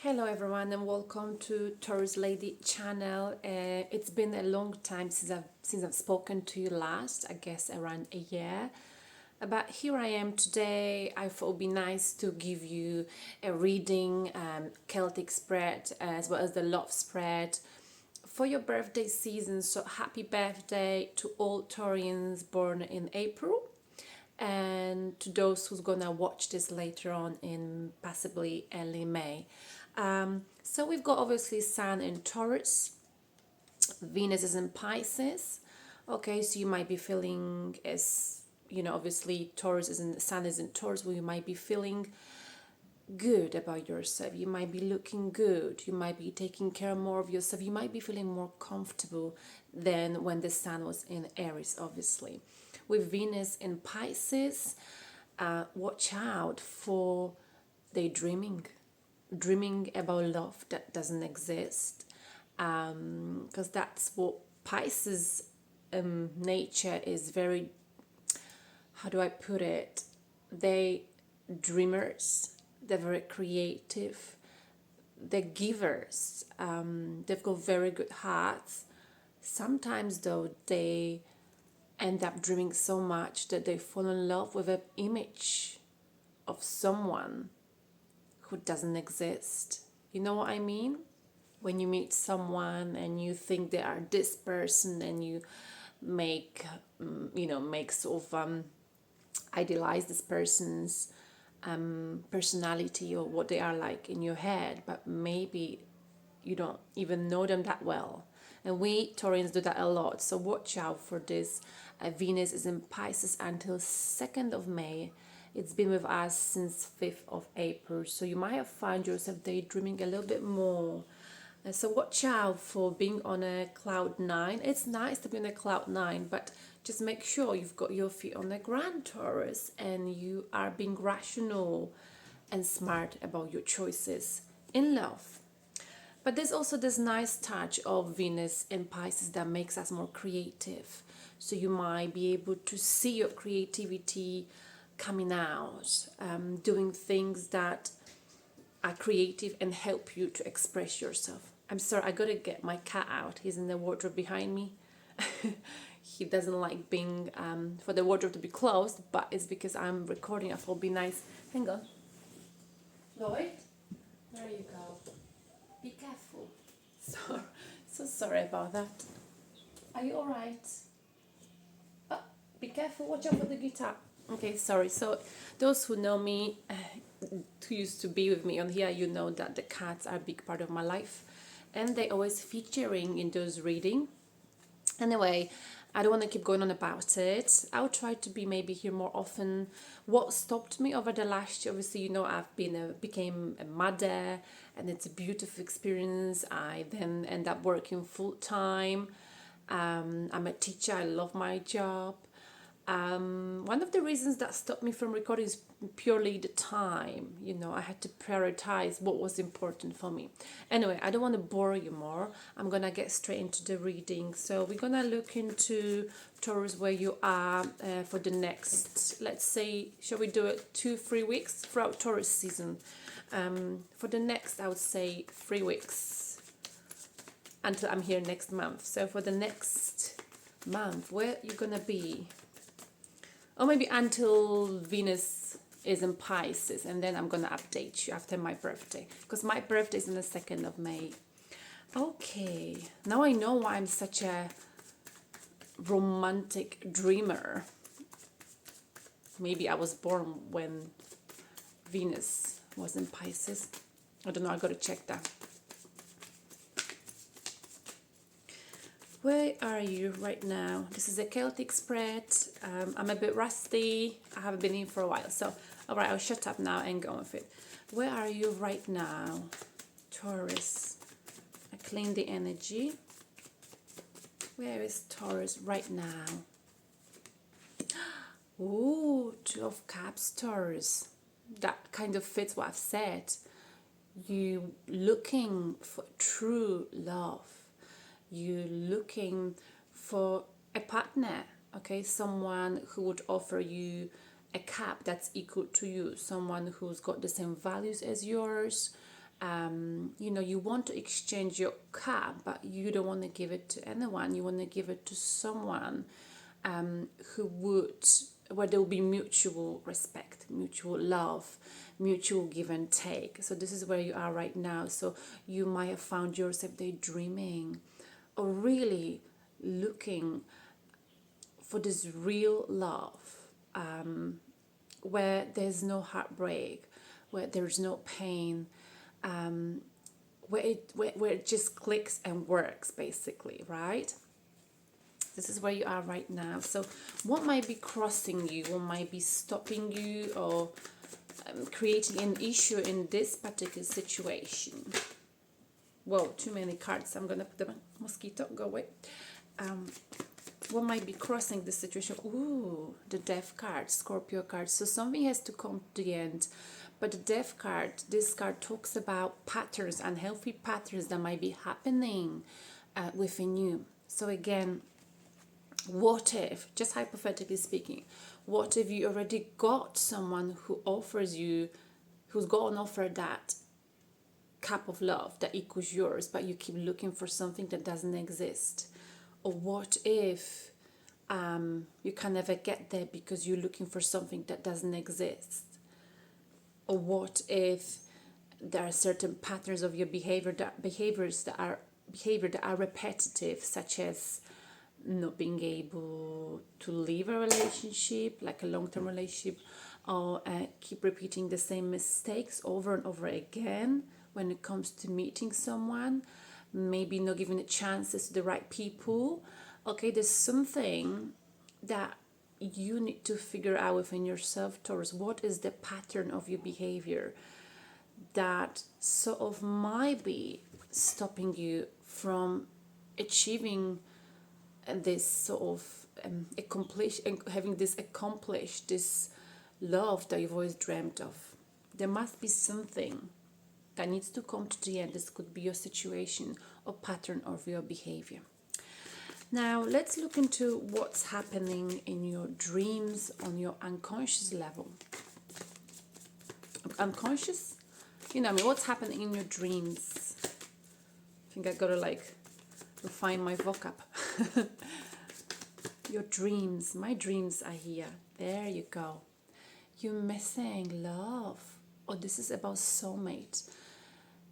Hello everyone and welcome to Taurus Lady channel. It's been a long time since I've spoken to you last, I guess around a year. But here I am today. I thought it would be nice to give you a reading, Celtic spread as well as the love spread for your birthday season. So happy birthday to all Taurians born in April and to those who's gonna watch this later on in possibly early May. So we've got obviously Sun in Taurus, Venus is in Pisces. Okay, so you might be feeling as obviously Taurus is in Sun is in Taurus, where you might be feeling good about yourself. You might be looking good. You might be taking care more of yourself. You might be feeling more comfortable than when the Sun was in Aries, obviously. With Venus in Pisces, watch out for daydreaming, dreaming about love that doesn't exist, because that's what Pisces nature is. Very, how do I put it, they dreamers, they're very creative, they're givers, they've got very good hearts. Sometimes though they end up dreaming so much that they fall in love with an image of someone who doesn't exist. You know what I mean? When you meet someone and you think they are this person, and you make make sort of idealize this person's personality or what they are like in your head, but maybe you don't even know them that well. And we Taurians do that a lot, so watch out for this. Venus is in Pisces until 2nd of May. It's been with us since 5th of April, so you might have found yourself daydreaming a little bit more. So watch out for being on a cloud nine. It's nice to be on a cloud nine, but just make sure you've got your feet on the ground, Taurus, and you are being rational and smart about your choices in love. But there's also this nice touch of Venus in Pisces that makes us more creative. So you might be able to see your creativity coming out, doing things that are creative and help you to express yourself. I'm sorry, I gotta get my cat out. He's in the wardrobe behind me. He doesn't like being for the wardrobe to be closed, but it's because I'm recording. I thought it'd be nice. Hang on, Lloyd. There you go. Be careful. So sorry about that. Are you all right? Be careful. Watch out for the guitar. Okay, sorry. So those who know me, who used to be with me on here, you know that the cats are a big part of my life, and they always featuring in those reading. Anyway, I don't want to keep going on about it. I'll try to be maybe here more often. What stopped me over the last year, obviously, I've became a mother, and it's a beautiful experience. I then end up working full time. I'm a teacher. I love my job. One of the reasons that stopped me from recording is purely the time. I had to prioritize what was important for me. Anyway, I don't want to bore you more. I'm gonna get straight into the reading. So we're gonna look into Taurus, where you are for the next, let's say, shall we do it 2-3 weeks throughout Taurus season? For the next, I would say 3 weeks until I'm here next month. So for the next month, where you gonna be? Or maybe until Venus is in Pisces, and then I'm going to update you after my birthday, because my birthday is on the 2nd of May. Okay, now I know why I'm such a romantic dreamer. Maybe I was born when Venus was in Pisces. I don't know, I got to check that. Where are you right now? This is a Celtic spread. I'm a bit rusty. I haven't been in for a while. So, all right, I'll shut up now and go with it. Where are you right now, Taurus? I clean the energy. Where is Taurus right now? Ooh, 2 of Cups, Taurus. That kind of fits what I've said. You looking for true love. You're looking for a partner, okay? Someone who would offer you a cup that's equal to you, someone who's got the same values as yours, You want to exchange your cup, but you don't want to give it to anyone. You want to give it to someone where there will be mutual respect, mutual love, mutual give and take. So this is where you are right now. So you might have found yourself daydreaming or really looking for this real love, where there's no heartbreak, where there's no pain, where it just clicks and works, basically, right? This is where you are right now. So what might be crossing you, what might be stopping you, or creating an issue in this particular situation? Whoa, too many cards. I'm gonna put the mosquito, go away. What might be crossing the situation? Ooh, the Death card, Scorpio card. So something has to come to the end. But the Death card, this card talks about patterns, unhealthy patterns that might be happening within you. So again, what if, just hypothetically speaking, what if you already got someone who offers you, who's got an offer that cup of love that equals yours, but you keep looking for something that doesn't exist? Or what if you can never get there because you're looking for something that doesn't exist? Or what if there are certain patterns of your behaviors that are repetitive, such as not being able to leave a relationship, like a long-term relationship, or keep repeating the same mistakes over and over again when it comes to meeting someone, maybe not giving the chances to the right people. Okay, there's something that you need to figure out within yourself, Taurus. What is the pattern of your behavior that sort of might be stopping you from achieving this sort of having this accomplished, this love that you've always dreamt of? There must be something that needs to come to the end. This could be your situation or pattern of your behavior. Now let's look into what's happening in your dreams on your unconscious level. Unconscious? What's happening in your dreams? I think I gotta refine my vocab. Your dreams, my dreams are here. There you go. You're missing love. Or this is about soulmate.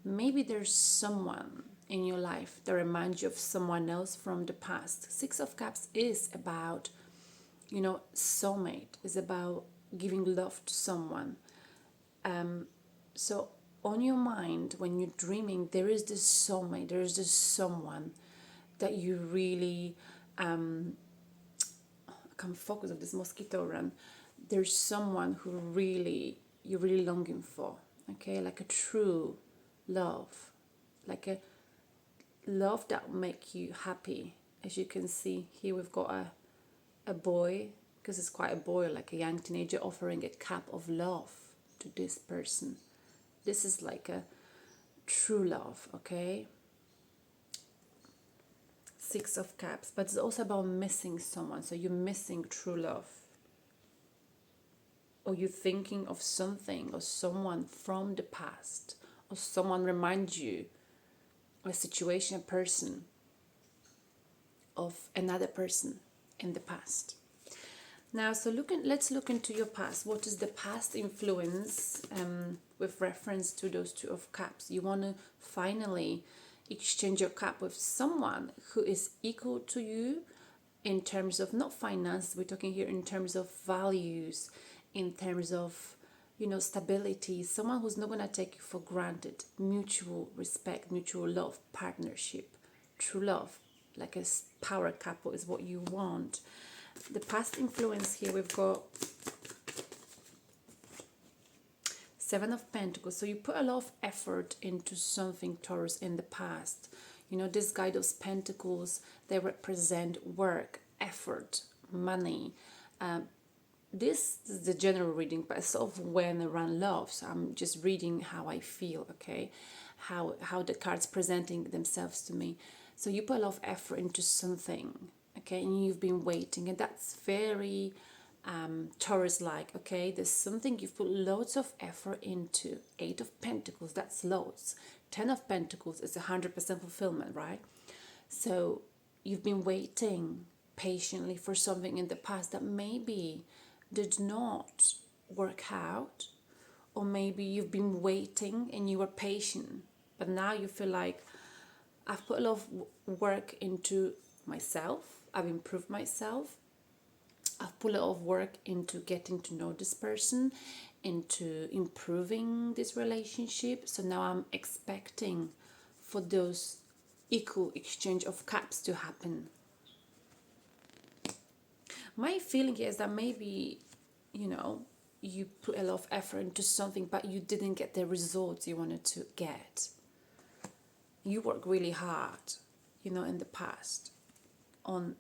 Maybe there's someone in your life that reminds you of someone else from the past. Six of Cups is about, soulmate. It's about giving love to someone. So on your mind, when you're dreaming, there is this soulmate, there is this someone that you really, I can't focus on this mosquito run. There's someone who you're really longing for, okay? Like a true love, like a love that will make you happy. As you can see here, we've got a boy, because it's quite a boy, like a young teenager, offering a cup of love to this person. This is like a true love, okay? Six of Cups, but it's also about missing someone. So you're missing true love, or you're thinking of something or someone from the past, or someone reminds you of a situation, a person, of another person in the past. Now, so let's look into your past. What is the past influence with reference to those Two of Cups? You want to finally exchange your cup with someone who is equal to you in terms of not finance. We're talking here in terms of values, in terms of stability. Someone who's not going to take you for granted. Mutual respect, mutual love, partnership, true love, like a power couple is what you want. The past influence here, we've got Seven of Pentacles. So you put a lot of effort into something, Taurus, in the past. This Guide of Pentacles, they represent work, effort, money. This is the general reading, but it's sort of when around love. So I'm just reading how I feel, okay? How the cards presenting themselves to me. So you put a lot of effort into something, okay? And you've been waiting, and that's very Taurus like, okay, there's something you've put loads of effort into. 8 of Pentacles, that's loads. 10 of Pentacles is 100% fulfillment, right? So you've been waiting patiently for something in the past that maybe did not work out, or maybe you've been waiting and you were patient, but now you feel like I've put a lot of work into myself, I've improved myself, I've put a lot of work into getting to know this person, into improving this relationship. So now I'm expecting for those equal exchange of cups to happen. My feeling is that maybe, you put a lot of effort into something, but you didn't get the results you wanted to get. You worked really hard, in the past on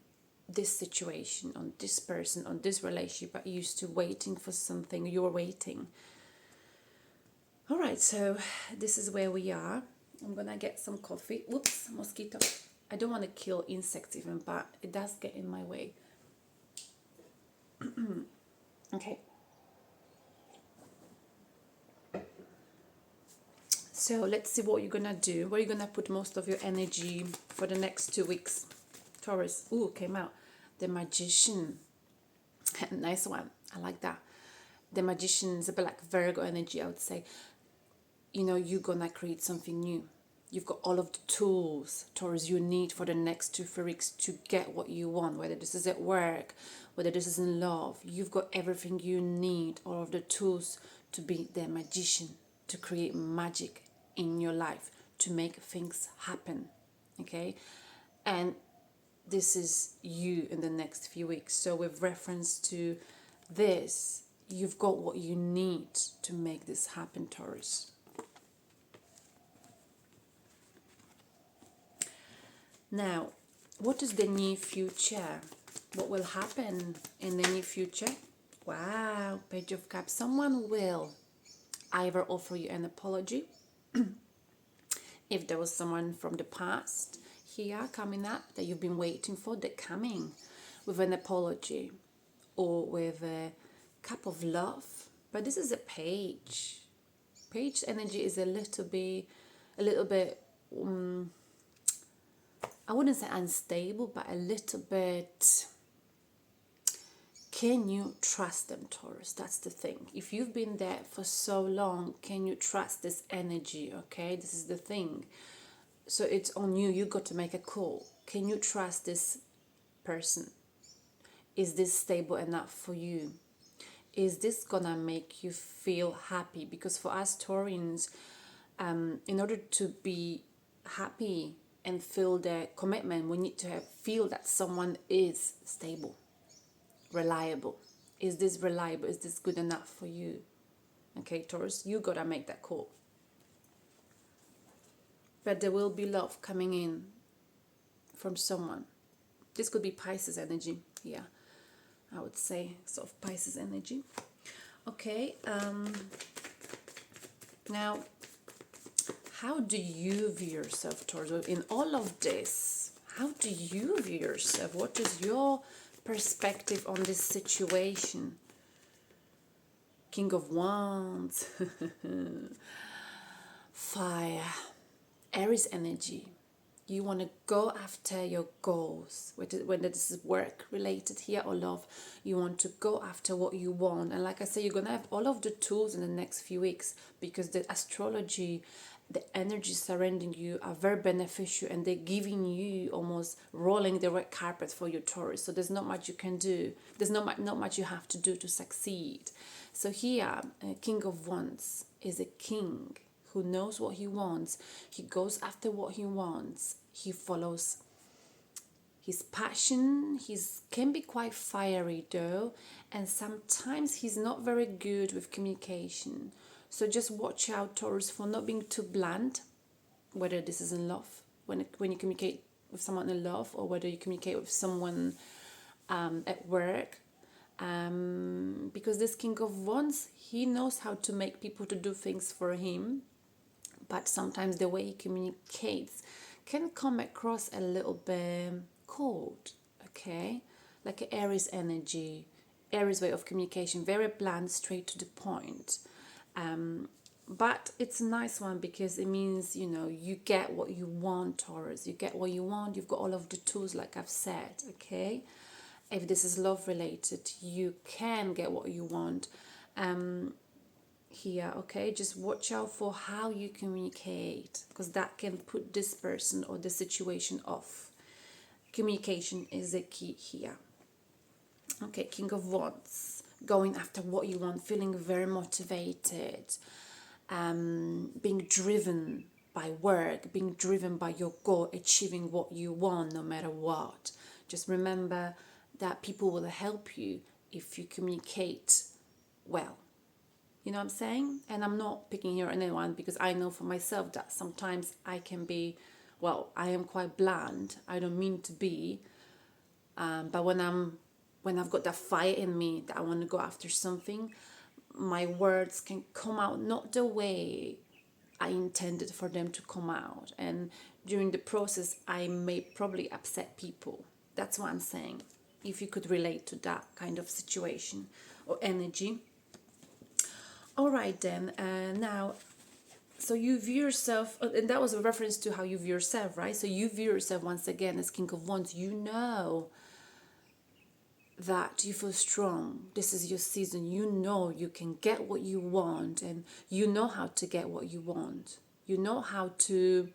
this situation, on this person, on this relationship, but you're still waiting for something. You're waiting. All right, so this is where we are. I'm gonna get some coffee. Whoops, mosquito. I don't want to kill insects even, but it does get in my way. Okay. So let's see what you're gonna do. Where you're gonna put most of your energy for the next 2 weeks. Taurus. Ooh, came out. The Magician. Nice one. I like that. The Magician is a bit like Virgo energy, I would say. You're gonna create something new. You've got all of the tools, Taurus, you need for the next 2-3 weeks to get what you want, whether this is at work, whether this is in love. You've got everything you need, all of the tools to be the magician, to create magic in your life, to make things happen. Okay? And this is you in the next few weeks. So with reference to this, you've got what you need to make this happen, Taurus. Now, what is the near future? What will happen in the near future? Wow, Page of Cups. Someone will either offer you an apology. If there was someone from the past here coming up that you've been waiting for, they're coming with an apology or with a cup of love. But this is a page. Page energy is a little bit, I wouldn't say unstable, but a little bit. Can you trust them, Taurus? That's the thing. If you've been there for so long, can you trust this energy? Okay, this is the thing. So it's on you. You got to make a call. Can you trust this person? Is this stable enough for you? Is this gonna make you feel happy? Because for us Taurians, in order to be happy and feel the commitment, we need to feel that someone is stable, reliable. Is this reliable? Is this good enough for you? Okay, Taurus, you gotta make that call. But there will be love coming in from someone. This could be Pisces energy. Yeah, I would say sort of Pisces energy. Okay, now, how do you view yourself, Taurus? In all of this, how do you view yourself? What is your perspective on this situation? King of Wands, fire, Aries energy. You want to go after your goals, whether this is work related here or love. You want to go after what you want. And like I said, you're going to have all of the tools in the next few weeks, because the astrology, the energy surrounding you are very beneficial, and they're giving you almost rolling the red carpet for your Taurus. So there's not much you can do. There's not much you have to do to succeed. So here, King of Wands is a king who knows what he wants. He goes after what he wants. He follows his passion. He can be quite fiery though, and sometimes he's not very good with communication. So just watch out, Taurus, for not being too blunt, whether this is in love, when you communicate with someone in love, or whether you communicate with someone at work. Because this King of Wands, he knows how to make people to do things for him, but sometimes the way he communicates can come across a little bit cold, okay? Like an Aries energy. Aries way of communication, very blunt, straight to the point. But it's a nice one because it means, you know, you get what you want, Taurus. You get what you want. You've got all of the tools, like I've said, okay? If this is love related, you can get what you want. Here, okay? Just watch out for how you communicate, because that can put this person or the situation off. Communication is the key here. Okay, King of Wands, going after what you want, feeling very motivated, being driven by work, being driven by your goal, achieving what you want no matter what. Just remember that people will help you if you communicate well. You know what I'm saying? And I'm not picking here on anyone, because I know for myself that sometimes I can be, well, I am quite bland. I don't mean to be, but when I've got that fire in me that I want to go after something, my words can come out not the way I intended for them to come out. And during the process, I may probably upset people. That's what I'm saying. If you could relate to that kind of situation or energy. All right, then. Now, so you view yourself, and that was a reference to how you view yourself, right? So you view yourself once again as King of Wands. You know that you feel strong. This is your season. You know you can get what you want, and you know how to get what you want. You know how to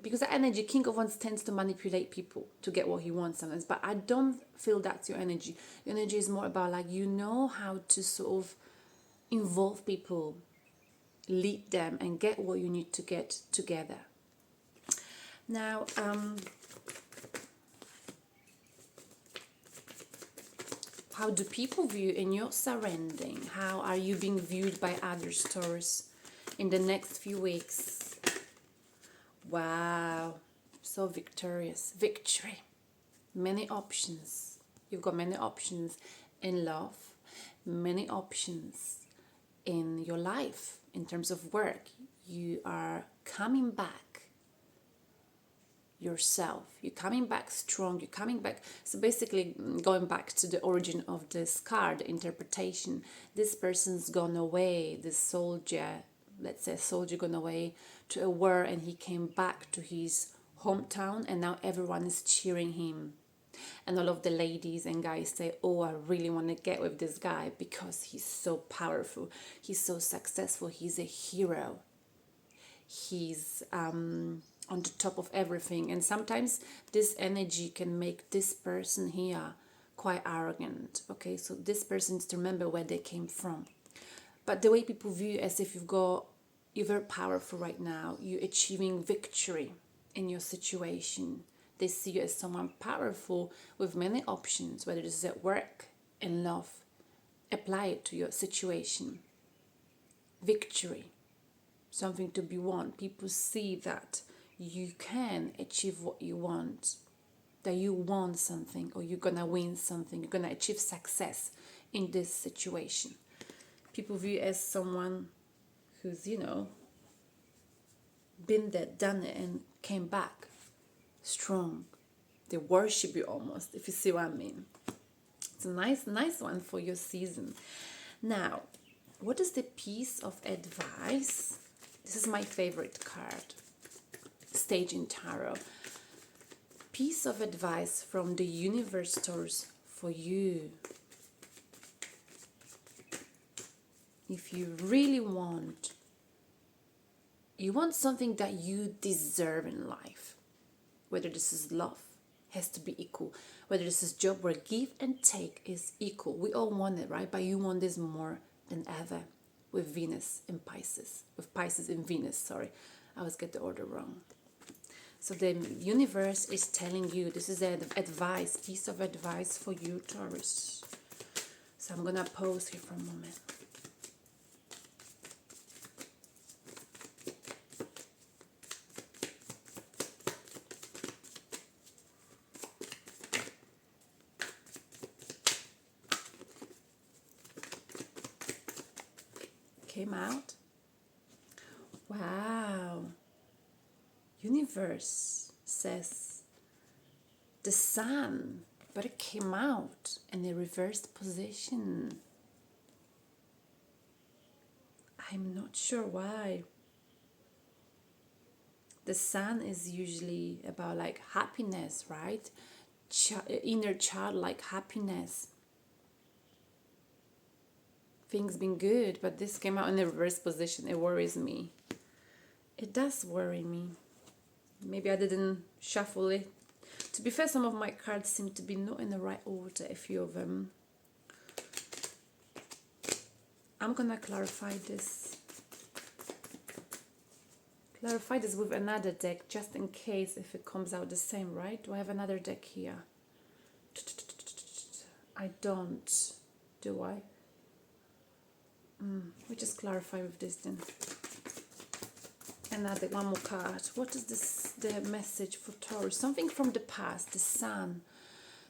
because that energy, King of Wands, tends to manipulate people to get what he wants sometimes. But I don't feel that's your energy. Your energy is more about, like, you know how to sort of involve people, lead them, and get what you need to get together. Now, how do people view in your surrounding? How are you being viewed by others, Taurus, in the next few weeks? Wow, so victorious. Victory. Many options. You've got many options in love, many options in your life, in terms of work. You are coming back yourself. You're coming back strong. You're coming back. So basically, going back to the origin of this card, the interpretation, this person's gone away, this soldier, let's say a soldier gone away to a war, and he came back to his hometown, and now everyone is cheering him. And all of the ladies and guys say, oh, I really want to get with this guy because he's so powerful. He's so successful. He's a hero. He's on the top of everything. And sometimes this energy can make this person here quite arrogant. Okay, so this person needs to remember where they came from. But the way people view you, as if you're very powerful right now, you're achieving victory in your situation. They see you as someone powerful with many options, whether this is at work, in love. Apply it to your situation. Victory, something to be won. People see that you can achieve what you want, that you want something, or you're gonna win something, you're gonna achieve success in this situation. People view you as someone who's, you know, been there, done it, and came back strong. They worship you almost, if you see what I mean. It's a nice one for your season. Now, what is the piece of advice? This is my favorite card, Stage in Tarot. Piece of advice from the universe, Taurus, for you. If you really want, you want something that you deserve in life, whether this is love, has to be equal, whether this is job where give and take is equal. We all want it, right? But you want this more than ever with Venus in Pisces, with Pisces in Venus, sorry. I always get the order wrong. So the universe is telling you, this is an advice, piece of advice for you, Taurus. So I'm gonna pause here for a moment. Came out. Wow. Universe says the Sun, but it came out in a reversed position. I'm not sure why. The Sun is usually about like happiness, right? Inner childlike happiness. Things been good, but this came out in a reverse position. It worries me. It does worry me. Maybe I didn't shuffle it. To be fair, some of my cards seem to be not in the right order, a few of them. I'm gonna clarify this. Clarify this with another deck, just in case if it comes out the same, right? Do I have another deck here? I don't. Do I? We just clarify with this then. Another one more card. What is this? The message for Taurus? Something from the past, the Sun.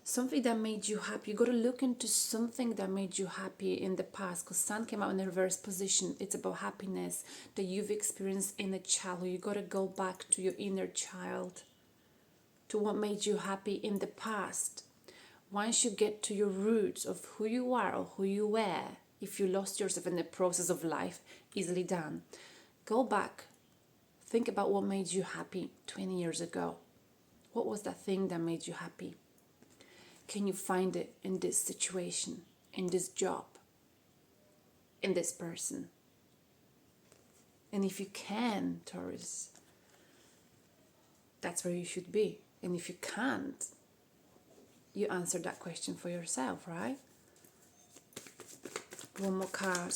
Something that made you happy. You got to look into something that made you happy in the past, because Sun came out in the reverse position. It's about happiness that you've experienced in a childhood. You got to go back to your inner child, to what made you happy in the past. Once you get to your roots of who you are or who you were, if you lost yourself in the process of life, easily done. Go back. Think about what made you happy 20 years ago. What was that thing that made you happy? Can you find it in this situation, in this job, in this person? And if you can, Taurus, that's where you should be. And if you can't, you answer that question for yourself, right? One more card.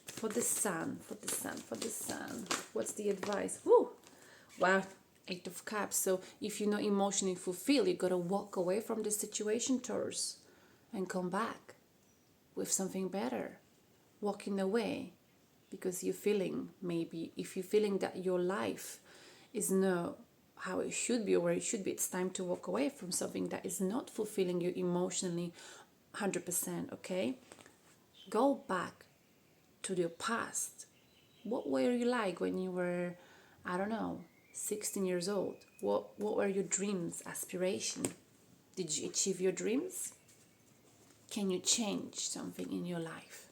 For the Sun, for the Sun, for the Sun. What's the advice? Woo! Wow, 8 of Cups. So if you're not emotionally fulfilled, you got to walk away from the situation, Taurus, and come back with something better. Walking away because you're feeling, maybe, if you're feeling that your life is not how it should be or where it should be, it's time to walk away from something that is not fulfilling you emotionally 100%, okay? Go back to your past. What were you like when you were, I don't know, 16 years old? What were your dreams, aspiration? Did you achieve your dreams? Can you change something in your life?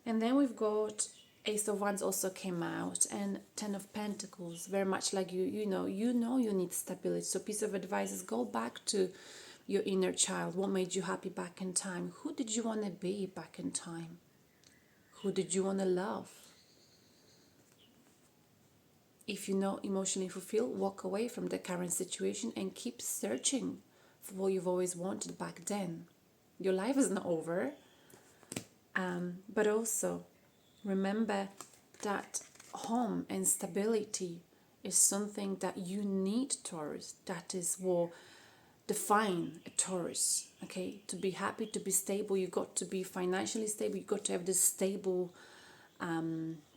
And then we've got Ace of Wands also came out, and 10 of Pentacles, very much like you know you need stability. So piece of advice is go back to your inner child. What made you happy back in time? Who did you want to be back in time? Who did you want to love? If you're not emotionally fulfilled, walk away from the current situation and keep searching for what you've always wanted back then. Your life is not over. But also, remember that home and stability is something that you need, Taurus. That is what define a Taurus, okay? To be happy, to be stable, you got to be financially stable. You got to have this stable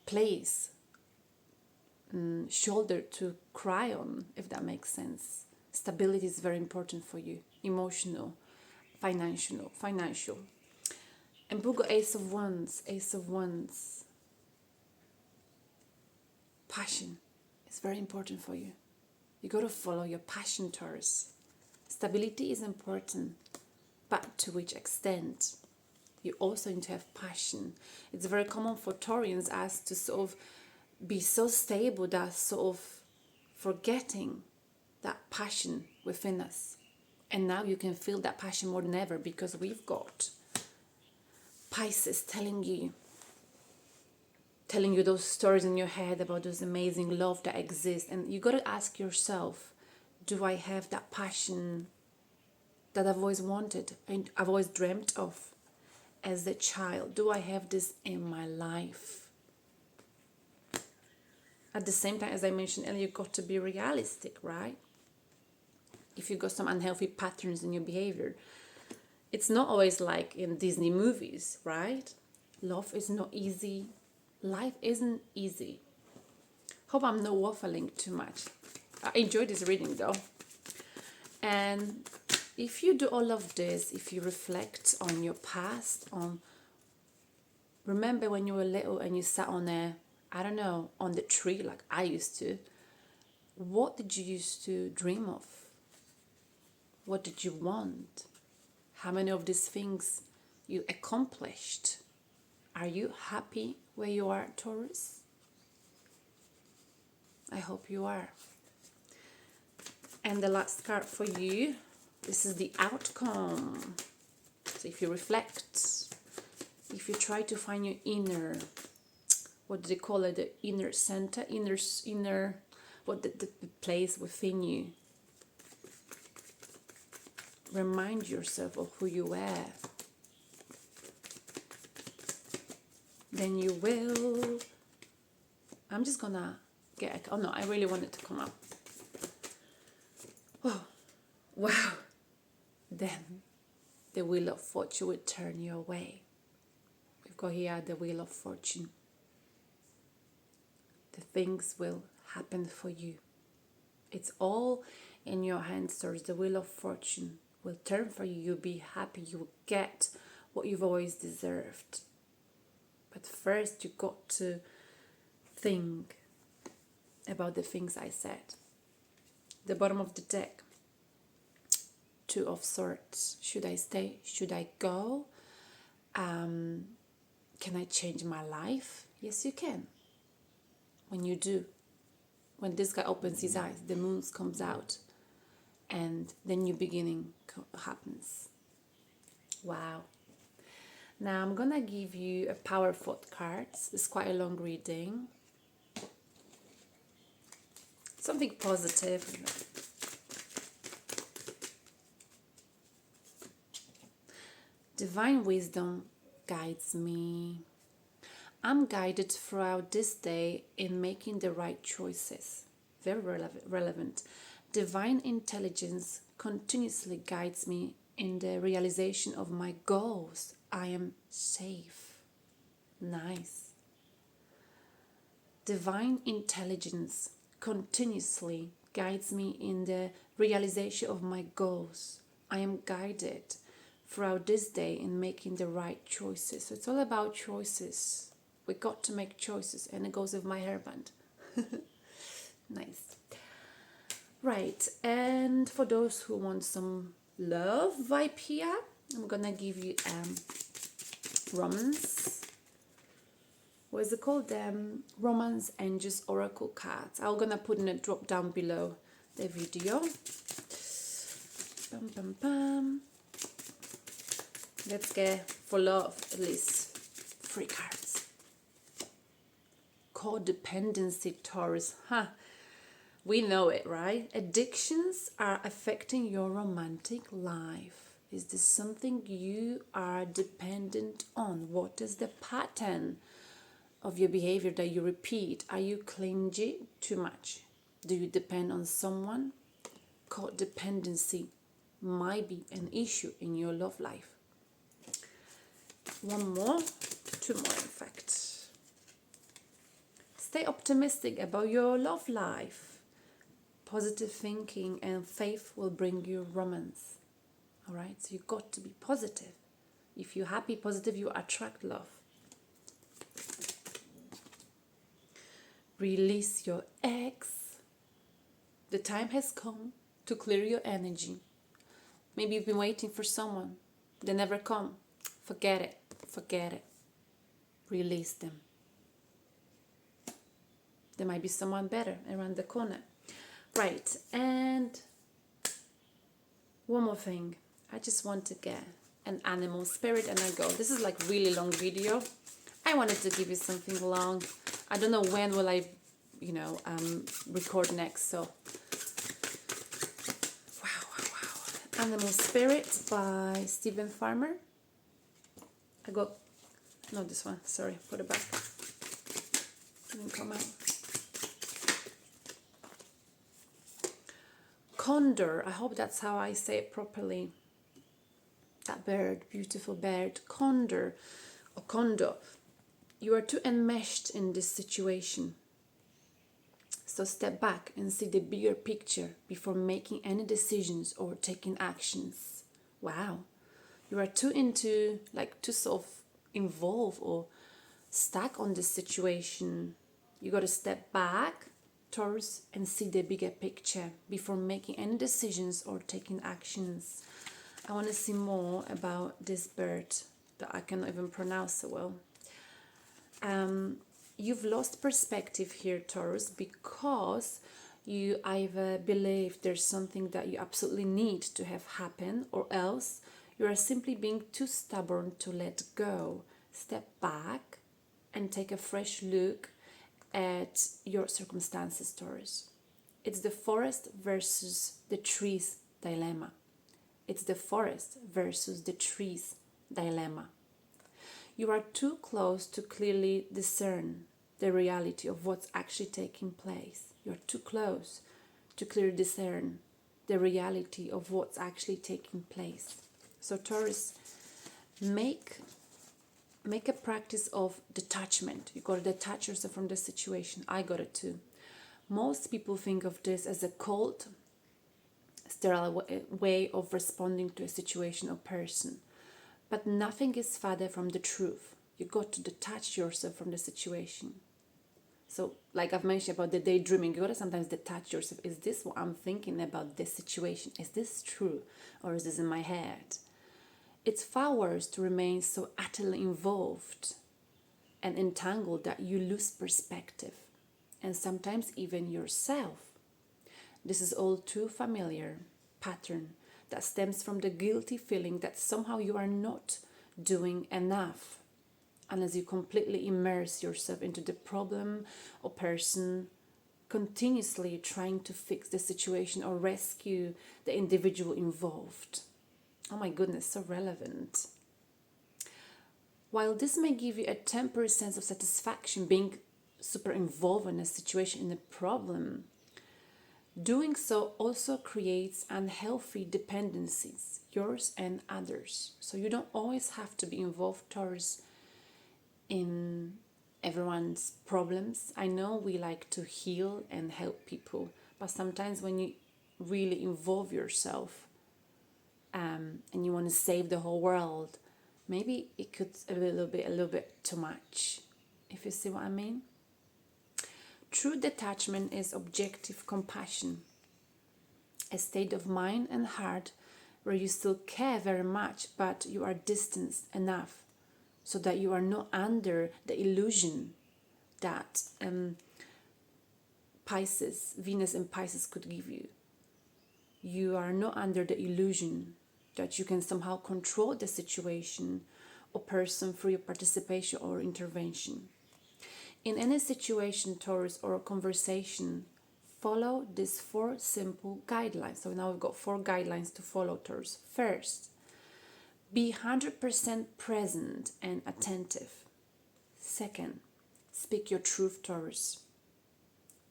place, shoulder to cry on, if that makes sense. Stability is very important for you. Emotional, financial. And we've got Ace of Wands, Ace of Wands. Passion is very important for you. You got to follow your passion, Taurus. Stability is important, but to which extent? You also need to have passion. It's very common for Taurians as to sort of be so stable that sort of forgetting that passion within us. And now you can feel that passion more than ever because we've got Pisces telling you those stories in your head about those amazing love that exists. And you got to ask yourself, do I have that passion that I've always wanted and I've always dreamt of as a child? Do I have this in my life? At the same time, as I mentioned earlier, you've got to be realistic, right? If you've got some unhealthy patterns in your behavior, it's not always like in Disney movies, right? Love is not easy. Life isn't easy. Hope I'm not waffling too much. I enjoyed this reading though. And if you do all of this, if you reflect on your past, remember when you were little and you sat on on the tree like I used to, what did you used to dream of? What did you want? How many of these things you accomplished? Are you happy where you are, Taurus? I hope you are. And the last card for you, this is the outcome. So if you reflect, if you try to find your inner, what do they call it, the inner center, inner, what the place within you. Remind yourself of who you are. Then you will, I'm just gonna get, oh no, I really want it to come up. Oh, wow. Then the wheel of fortune will turn your way. We've got here the wheel of fortune. The things will happen for you. It's all in your hands, towards the wheel of fortune will turn for you. You'll be happy. You'll get what you've always deserved. But first you got to think about the things I said. The bottom of the deck, Two of Swords. Should I stay? Should I go? Can I change my life? Yes, you can. When you do, when this guy opens his eyes, the moon comes out, and the new beginning happens. Wow. Now I'm gonna give you a power thought card. It's quite a long reading. Something positive. Divine wisdom guides me. I'm guided throughout this day in making the right choices. Very relevant. Divine intelligence continuously guides me in the realization of my goals. I am safe. Nice. Divine intelligence continuously guides me in the realization of my goals. I am guided throughout this day in making the right choices. So it's all about choices. We got to make choices, and it goes with my hairband. Nice. Right, and for those who want some love vibe here, I'm gonna give you Romance. What is it called? Romance Angels Oracle cards. I'm gonna put in a drop down below the video. Bum, bum, bum. Let's get, for love, at least 3 cards. Codependency, Taurus. Huh. We know it, right? Addictions are affecting your romantic life. Is this something you are dependent on? What is the pattern of your behavior that you repeat? Are you clingy too much? Do you depend on someone? Codependency might be an issue in your love life. One more, 2 more in fact. Stay optimistic about your love life. Positive thinking and faith will bring you romance. All right, so you got to be positive. If you're happy, positive, you attract love. Release your ex. The time has come to clear your energy. Maybe you've been waiting for someone. They never come. Forget it. Forget it. Release them. There might be someone better around the corner. Right, and one more thing. I just want to get an animal spirit and I go. This is like really long video. I wanted to give you something long. I don't know when will I, record next. So, wow. Animal Spirit by Stephen Farmer. I got, not this one, sorry, put it back. Didn't come out. Condor, I hope that's how I say it properly. That bird, beautiful bird, condor or condor. You are too enmeshed in this situation. So step back and see the bigger picture before making any decisions or taking actions. Wow. You are too too sort of involved or stuck on this situation. You got to step back Taurus, and see the bigger picture before making any decisions or taking actions. I want to see more about this bird that I cannot even pronounce so well. You've lost perspective here, Taurus, because you either believe there's something that you absolutely need to have happen, or else you are simply being too stubborn to let go. Step back and take a fresh look at your circumstances, Taurus. It's the forest versus the trees dilemma. It's the forest versus the trees dilemma. You are too close to clearly discern the reality of what's actually taking place. You're too close to clearly discern the reality of what's actually taking place. So Taurus, make a practice of detachment. You got to detach yourself from the situation. I got it too. Most people think of this as a cold, sterile way of responding to a situation or person. But nothing is farther from the truth. You got to detach yourself from the situation. So, like I've mentioned about the daydreaming, you got to sometimes detach yourself. Is this what I'm thinking about this situation? Is this true? Or is this in my head? It's far worse to remain so utterly involved and entangled that you lose perspective, and sometimes even yourself. This is all too familiar pattern that stems from the guilty feeling that somehow you are not doing enough unless you completely immerse yourself into the problem or person, continuously trying to fix the situation or rescue the individual involved. Oh my goodness, so relevant. While this may give you a temporary sense of satisfaction being super involved in a situation, in a problem, doing so also creates unhealthy dependencies, yours and others. So you don't always have to be involved, Taurus, in everyone's problems. I know we like to heal and help people, but sometimes when you really involve yourself and you want to save the whole world, maybe it could a little bit too much, if you see what I mean. True detachment is objective compassion, a state of mind and heart where you still care very much, but you are distanced enough so that you are not under the illusion that Venus and Pisces could give you. You are not under the illusion that you can somehow control the situation or person through your participation or intervention. In any situation, Taurus, or a conversation, follow these 4 simple guidelines. So now we've got 4 guidelines to follow, Taurus. First, be 100% present and attentive. Second, speak your truth, Taurus.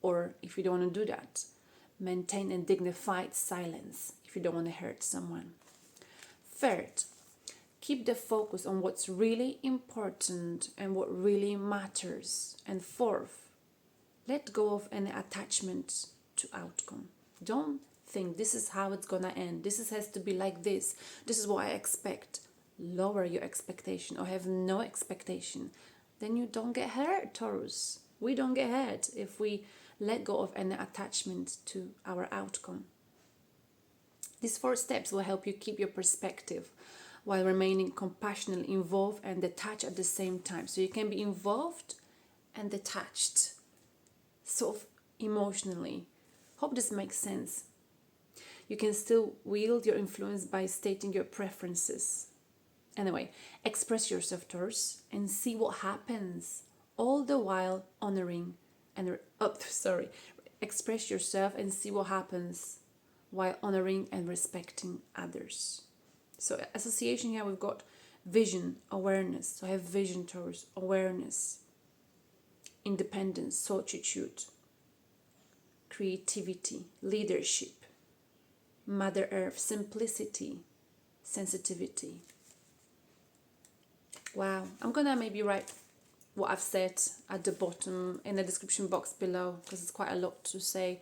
Or if you don't want to do that, maintain a dignified silence if you don't want to hurt someone. Third, keep the focus on what's really important and what really matters. And fourth, let go of any attachment to outcome. Don't think this is how it's gonna end. This has to be like this. This is what I expect. Lower your expectation or have no expectation. Then you don't get hurt, Taurus. We don't get hurt if we let go of any attachment to our outcome. These 4 steps will help you keep your perspective while remaining compassionately involved and detached at the same time. So you can be involved and detached, sort of emotionally. Hope this makes sense. You can still wield your influence by stating your preferences. Anyway, express yourself, Taurus, and see what happens, all the while honoring and express yourself and see what happens while honoring and respecting others. So association here, we've got vision, awareness. So I have vision, Taurus, awareness, independence, solitude, creativity, leadership, Mother Earth, simplicity, sensitivity. Wow, I'm gonna maybe write what I've said at the bottom in the description box below, because it's quite a lot to say.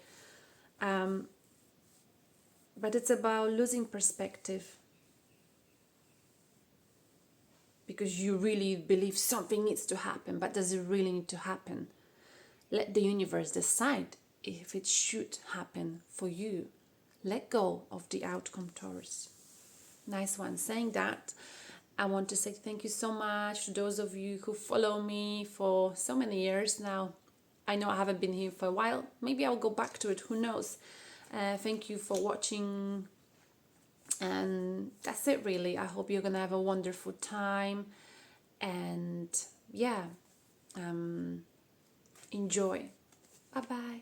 But it's about losing perspective because you really believe something needs to happen, but does it really need to happen? Let the universe decide if it should happen for you. Let go of the outcome, Taurus. Nice one. Saying that, I want to say thank you so much to those of you who follow me for so many years now. I know I haven't been here for a while. Maybe I'll go back to it. Who knows? Thank you for watching. And that's it, really. I hope you're going to have a wonderful time. And yeah, enjoy. Bye-bye.